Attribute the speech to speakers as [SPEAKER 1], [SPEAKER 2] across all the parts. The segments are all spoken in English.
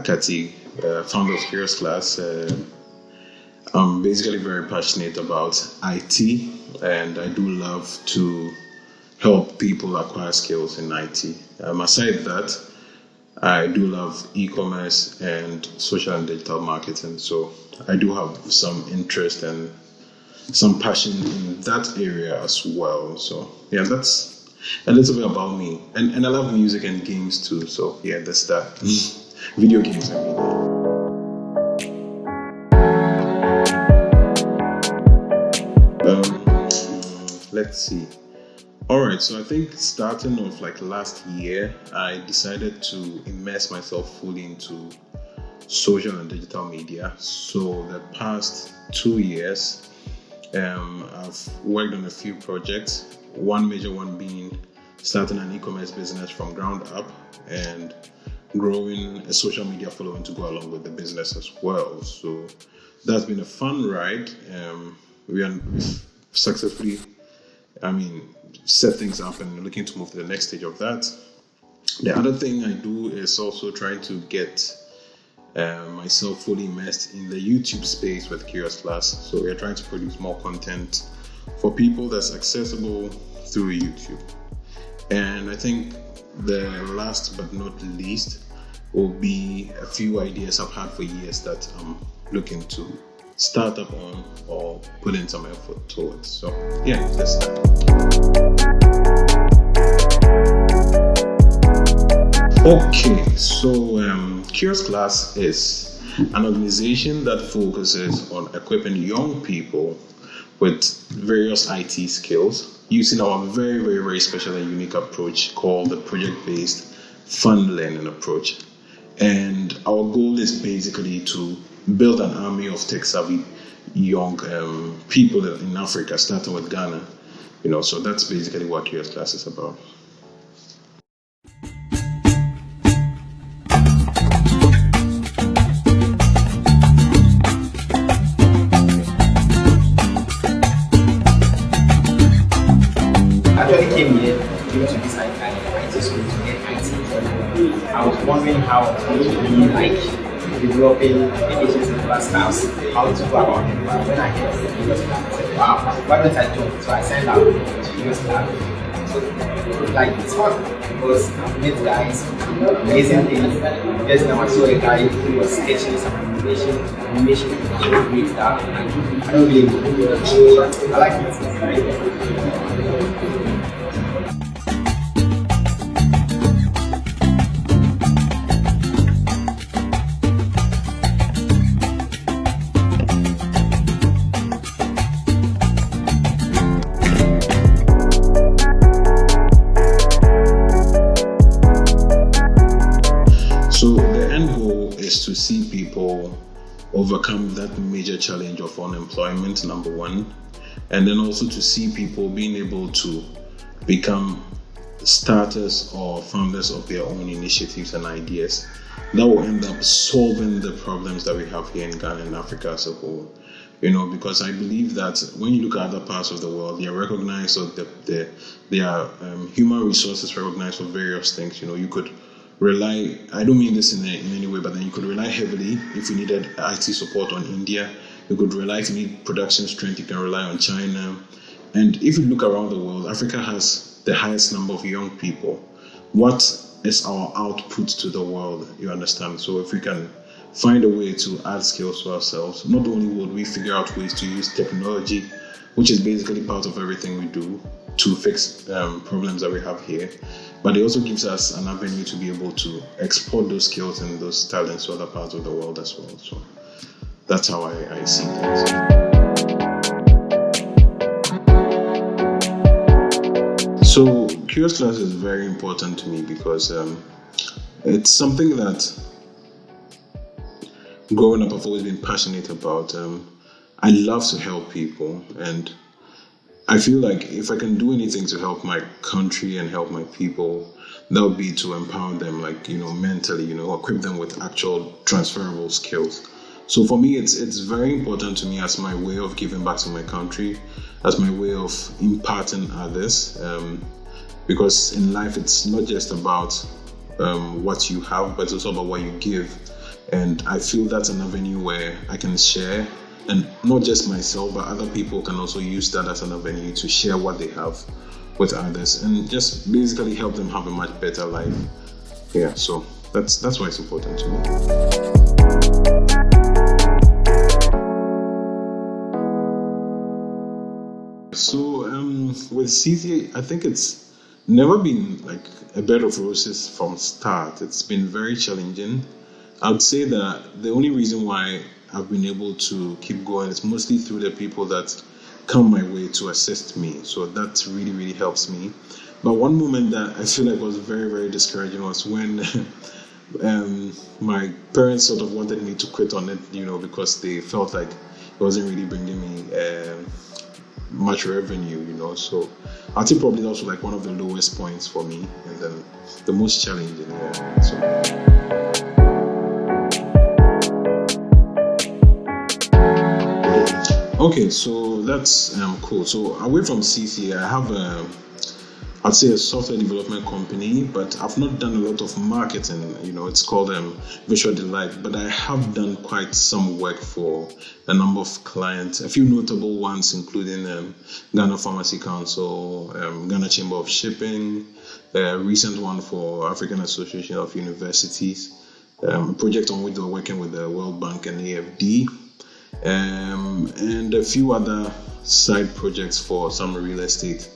[SPEAKER 1] Akati, founder of Curious Class. I'm basically very passionate about IT, and I do love to help people acquire skills in IT. Aside that, I do love e-commerce and social and digital marketing. So I do have some interest and some passion in that area as well. So yeah, that's a little bit about me. And I love music and games too. So yeah, that's that. Video games, I mean. Let's see. Alright, so I think starting off like last year, I decided to immerse myself fully into social and digital media. So the past 2 years, I've worked on a few projects. One major one being starting an e-commerce business from ground up and growing a social media following to go along with the business as well. So that's been a fun ride. We've successfully, set things up and looking to move to the next stage of that. The other thing I do is also trying to get myself fully immersed in the YouTube space with Curious Class. So we're trying to produce more content for people that's accessible through YouTube. And I think the last but not least will be a few ideas I've had for years that I'm looking to start up on or put in some effort towards. So yeah, that's that. Okay, so Curious Class is an organization that focuses on equipping young people with various IT skills using our very, very, very special and unique approach called the project-based fun learning approach. And our goal is basically to build an army of tech-savvy young people in Africa, starting with Ghana. So that's basically what Curious Class is about.
[SPEAKER 2] I was wondering how to be like developing education staffs, how to go about it. But when I heard the Curious Class, I said, wow, why don't I join? So I signed up to Curious Class. So like it's fun because I've met guys, amazing things. Just now I saw a guy who was sketching some animation, great stuff. I don't really know. I like it.
[SPEAKER 1] To see people overcome that major challenge of unemployment, number one, and then also to see people being able to become starters or founders of their own initiatives and ideas that will end up solving the problems that we have here in Ghana and Africa as a whole. Because I believe that when you look at other parts of the world, they are recognized, or they are human resources recognized for various things. You could rely, I don't mean this in any way, but then you could rely heavily if you needed IT support on India. You could rely, if you need production strength, you can rely on China. And if you look around the world, Africa has the highest number of young people. What is our output to the world, you understand? So if we can find a way to add skills to ourselves, not only would we figure out ways to use technology, which is basically part of everything we do, to fix problems that we have here, but it also gives us an avenue to be able to export those skills and those talents to other parts of the world as well. So that's how I see things. So Curious Class is very important to me because it's something that growing up I've always been passionate about. I love to help people, and I feel like if I can do anything to help my country and help my people, that would be to empower them, mentally, equip them with actual transferable skills. So for me, it's very important to me as my way of giving back to my country, as my way of imparting others, because in life it's not just about what you have, but it's also about what you give. And I feel that's an avenue where I can share, and not just myself, but other people can also use that as an avenue to share what they have with others and just basically help them have a much better life. Yeah, so that's why it's important to me. So with CCA, I think it's never been like a bed of roses from start. It's been very challenging. I would say that the only reason why I've been able to keep going is mostly through the people that come my way to assist me. So that really, really helps me. But one moment that I feel like was very, very discouraging was when my parents sort of wanted me to quit on it, because they felt like it wasn't really bringing me much revenue, So I'd say probably that was like one of the lowest points for me, and then the most challenging. Yeah. So. Okay, so that's cool. So away from CCA, I have I'd say a software development company, but I've not done a lot of marketing. It's called Visual DELITE, but I have done quite some work for a number of clients, a few notable ones, including Ghana Pharmacy Council, Ghana Chamber of Shipping, a recent one for African Association of Universities, a project on which we're working with the World Bank and AFD, and a few other side projects for some real estate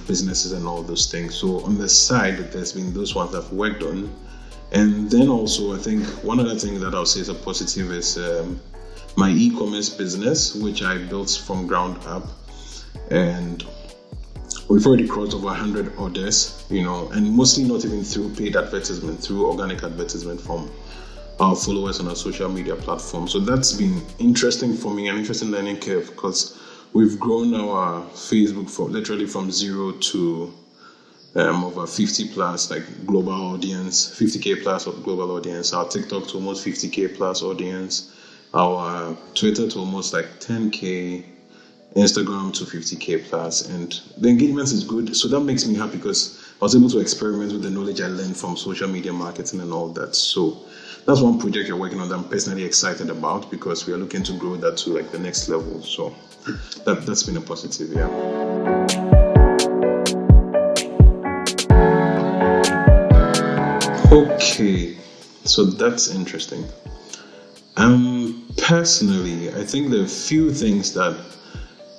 [SPEAKER 1] businesses and all those things. So on the side, there's been those ones I've worked on. And then also, I think one other thing that I'll say is a positive is my e-commerce business, which I built from ground up. And we've already crossed over 100 orders, and mostly not even through paid advertisement, through organic advertisement from our followers on our social media platform. So that's been interesting for me, an interesting learning curve, because we've grown our Facebook literally from 0 to over 50 plus, like global audience, 50K plus global audience, our TikTok to almost 50K plus audience, our Twitter to almost like 10K, Instagram to 50K plus, and the engagement is good. So that makes me happy because I was able to experiment with the knowledge I learned from social media marketing and all that. So that's one project you're working on that I'm personally excited about, because we are looking to grow that to like the next level. So that's been a positive, yeah. Okay, so that's interesting. Personally, I think there are a few things that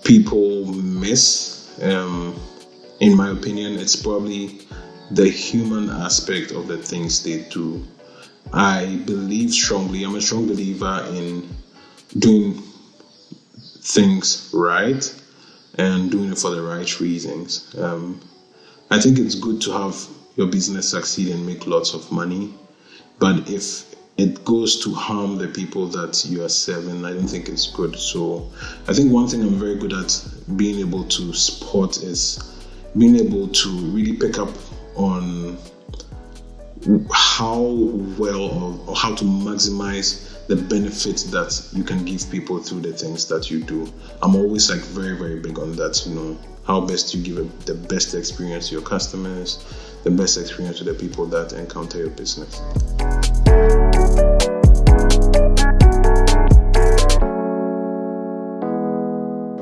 [SPEAKER 1] people miss. In my opinion, it's probably the human aspect of the things they do. I believe strongly, I'm a strong believer in doing things right and doing it for the right reasons. I think it's good to have your business succeed and make lots of money, but if it goes to harm the people that you are serving, I don't think it's good. So I think one thing I'm very good at being able to spot is being able to really pick up on how well or how to maximize the benefit that you can give people through the things that you do. I'm always like very, very big on that, how best you give the best experience to your customers, the best experience to the people that encounter your business.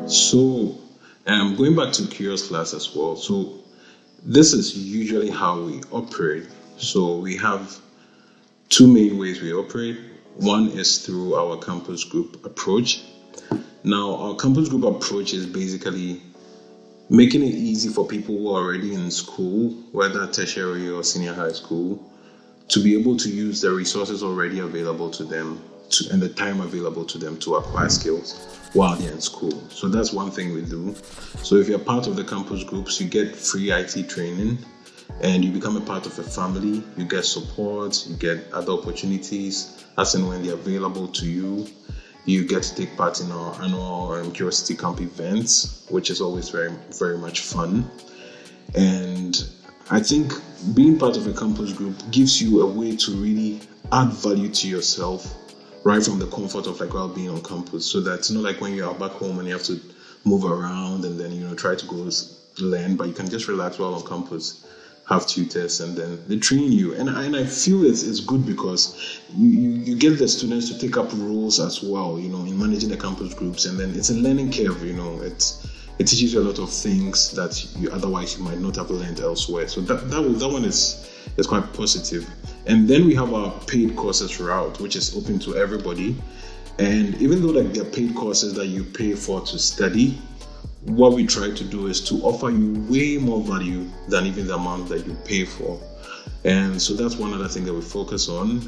[SPEAKER 1] So going back to Curious Class as well, so this is usually how we operate. So we have two main ways we operate. One is through our campus group approach. Now, our campus group approach is basically making it easy for people who are already in school, whether tertiary or senior high school, to be able to use the resources already available to them and the time available to them to acquire skills while they're in school. So that's one thing we do. So if you're part of the campus groups, you get free IT training and you become a part of a family. You get support, you get other opportunities as and when they're available to you. You get to take part in our annual Curiosity Camp events, which is always very, very much fun. And I think being part of a campus group gives you a way to really add value to yourself right from the comfort of while being on campus. So that it's not like when you're back home and you have to move around and then try to go learn, but you can just relax while on campus, have tutors, and then they train you. And I feel it's good because you get the students to take up roles as well, in managing the campus groups, and then it's a learning curve. It teaches you a lot of things that you might not have learned elsewhere. So that one is quite positive. And then we have our paid courses route, which is open to everybody. And even though they're paid courses that you pay for to study, what we try to do is to offer you way more value than even the amount that you pay for. And so that's one other thing that we focus on.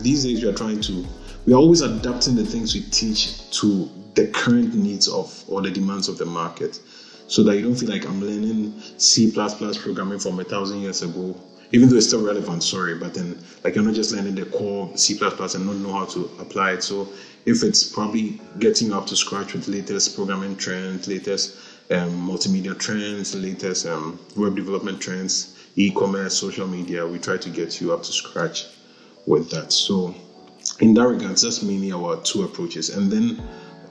[SPEAKER 1] These days we are always adapting the things we teach to the current needs or the demands of the market, so that you don't feel like I'm learning C++ programming from 1,000 years ago, even though it's still relevant, but then you're not just learning the core C++ and not know how to apply it. So if it's probably getting up to scratch with latest programming trends, latest multimedia trends, latest web development trends, e-commerce, social media, we try to get you up to scratch with that. So in that regard, that's mainly our two approaches. And then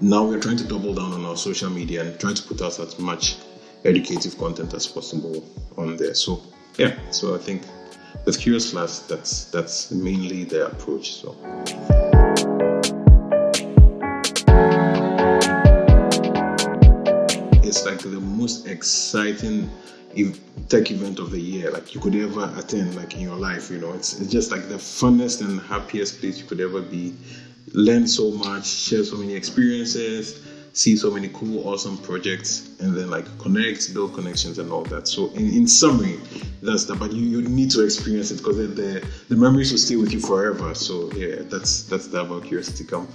[SPEAKER 1] now we're trying to double down on our social media and try to put out as much educative content as possible on there. So I think with Curious Class, that's mainly the approach. So it's the most exciting tech event of the year you could ever attend in your life. It's just the funnest and happiest place you could ever be. Learn so much, share so many experiences, see so many cool, awesome projects, and then connect, build connections and all that. So in summary, that's that. But you need to experience it because the memories will stay with you forever. So that's the About Curiosity Camp.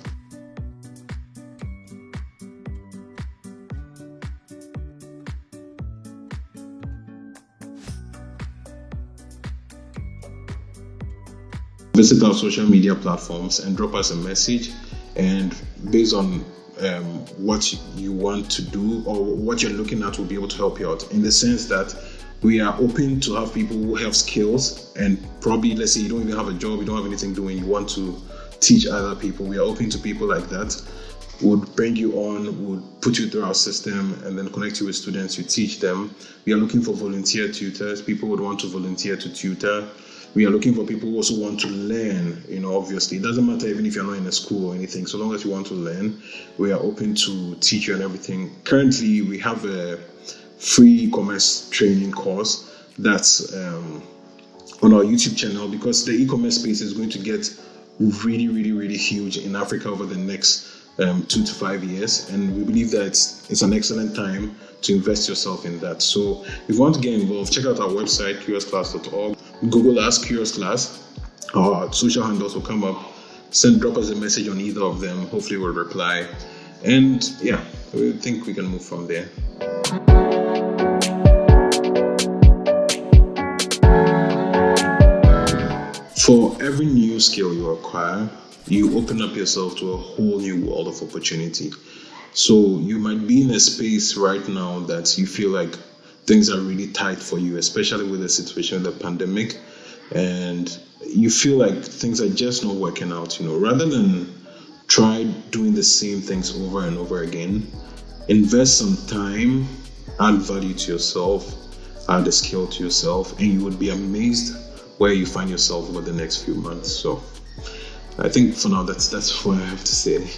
[SPEAKER 1] Visit our social media platforms and drop us a message, and based on what you want to do or what you're looking at, we'll be able to help you out, in the sense that we are open to have people who have skills, and probably, let's say you don't even have a job, you don't have anything doing, you want to teach other people. We are open to people like that. Would bring you on, would put you through our system, and then connect you with students, you teach them. We are looking for volunteer tutors. People would want to volunteer to tutor. We are looking for people who also want to learn, obviously. It doesn't matter even if you're not in a school or anything. So long as you want to learn, we are open to teach you and everything. Currently, we have a free e-commerce training course that's on our YouTube channel, because the e-commerce space is going to get really, really, really huge in Africa over the next 2 to 5 years. And we believe that it's an excellent time to invest yourself in that. So if you want to get involved, check out our website, curiousclass.org. Google us, Curious Class. Our social handles will come up. Drop us a message on either of them. Hopefully we'll reply. And we think we can move from there. For every new skill you acquire, you open up yourself to a whole new world of opportunity. So you might be in a space right now that you feel like things are really tight for you, especially with the situation of the pandemic, and you feel like things are just not working out. Rather than try doing the same things over and over again, invest some time, add value to yourself, add a skill to yourself, and you would be amazed where you find yourself over the next few months. So I think for now, that's what I have to say.